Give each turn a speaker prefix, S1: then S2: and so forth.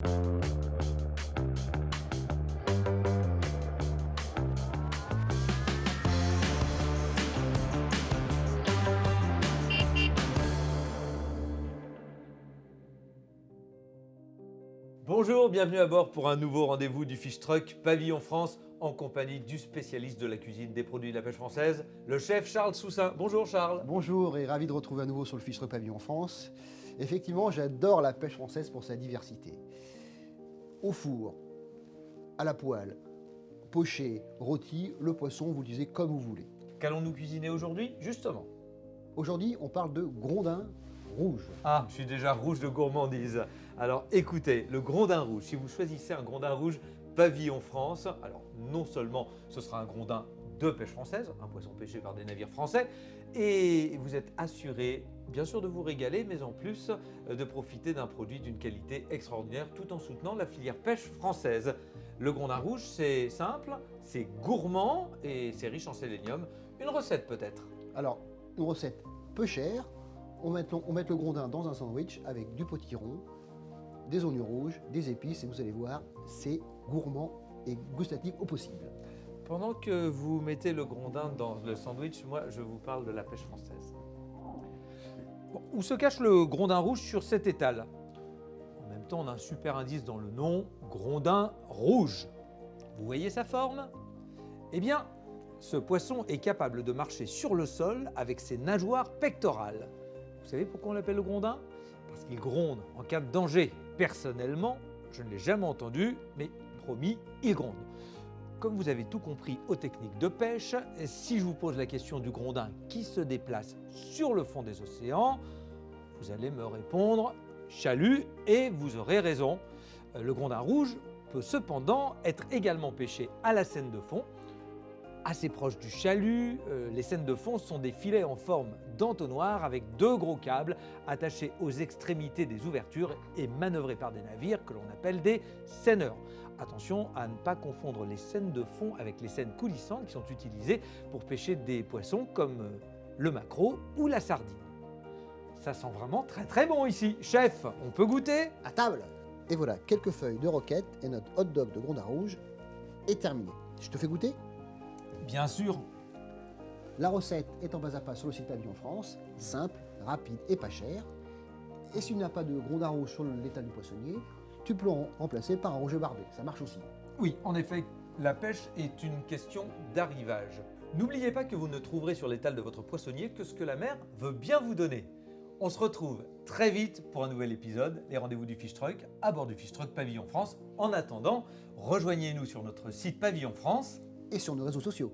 S1: Bonjour, bienvenue à bord pour un nouveau rendez-vous du Fish Truck Pavillon France en compagnie du spécialiste de la cuisine des produits de la pêche française, le chef Charles Soussin. Bonjour Charles.
S2: Bonjour et ravi de retrouver à nouveau sur le Fish Truck Pavillon France. Effectivement, j'adore la pêche française pour sa diversité. Au four, à la poêle, poché, rôti, le poisson, vous le disiez comme vous voulez.
S1: Qu'allons-nous cuisiner aujourd'hui, justement?
S2: Aujourd'hui, on parle de grondin rouge.
S1: Ah, je suis déjà rouge de gourmandise. Alors écoutez, le grondin rouge, si vous choisissez un grondin rouge Pavillon France, alors non seulement ce sera un grondin de pêche française, un poisson pêché par des navires français, et vous êtes assuré bien sûr de vous régaler, mais en plus de profiter d'un produit d'une qualité extraordinaire tout en soutenant la filière pêche française. Le grondin rouge, c'est simple, c'est gourmand et c'est riche en sélénium. Une recette peut-être?
S2: Alors, une recette peu chère. On met le grondin dans un sandwich avec du potiron, des oignons rouges, des épices, et vous allez voir, c'est gourmand et gustatif au possible.
S1: Pendant que vous mettez le grondin dans le sandwich, moi je vous parle de la pêche française. Bon, où se cache le grondin rouge sur cet étal? En même temps, on a un super indice dans le nom, grondin rouge. Vous voyez sa forme? Eh bien, ce poisson est capable de marcher sur le sol avec ses nageoires pectorales. Vous savez pourquoi on l'appelle le grondin? Parce qu'il gronde en cas de danger. Personnellement, je ne l'ai jamais entendu, mais promis, il gronde. Comme vous avez tout compris aux techniques de pêche, si je vous pose la question du grondin qui se déplace sur le fond des océans, vous allez me répondre chalut et vous aurez raison. Le grondin rouge peut cependant être également pêché à la seine de fond. Assez proche du chalut, les seines de fond sont des filets en forme d'entonnoir avec deux gros câbles attachés aux extrémités des ouvertures et manœuvrés par des navires que l'on appelle des seineurs. Attention à ne pas confondre les seines de fond avec les seines coulissantes qui sont utilisées pour pêcher des poissons comme le maquereau ou la sardine. Ça sent vraiment très bon ici. Chef, on peut goûter?
S2: À table! Et voilà, quelques feuilles de roquette et notre hot dog de grondin rouge est terminé. Je te fais goûter?
S1: Bien sûr.
S2: La recette est en bas à pas sur le site Pavillon France, simple, rapide et pas cher. Et si tu n'as pas de grondin rouge sur l'étal du poissonnier, tu peux en remplacer par un rouget barbé, ça marche aussi.
S1: Oui, en effet, la pêche est une question d'arrivage. N'oubliez pas que vous ne trouverez sur l'étal de votre poissonnier que ce que la mer veut bien vous donner. On se retrouve très vite pour un nouvel épisode, les rendez-vous du Fish Truck, à bord du Fish Truck Pavillon France. En attendant, rejoignez-nous sur notre site Pavillon France
S2: Et sur nos réseaux sociaux.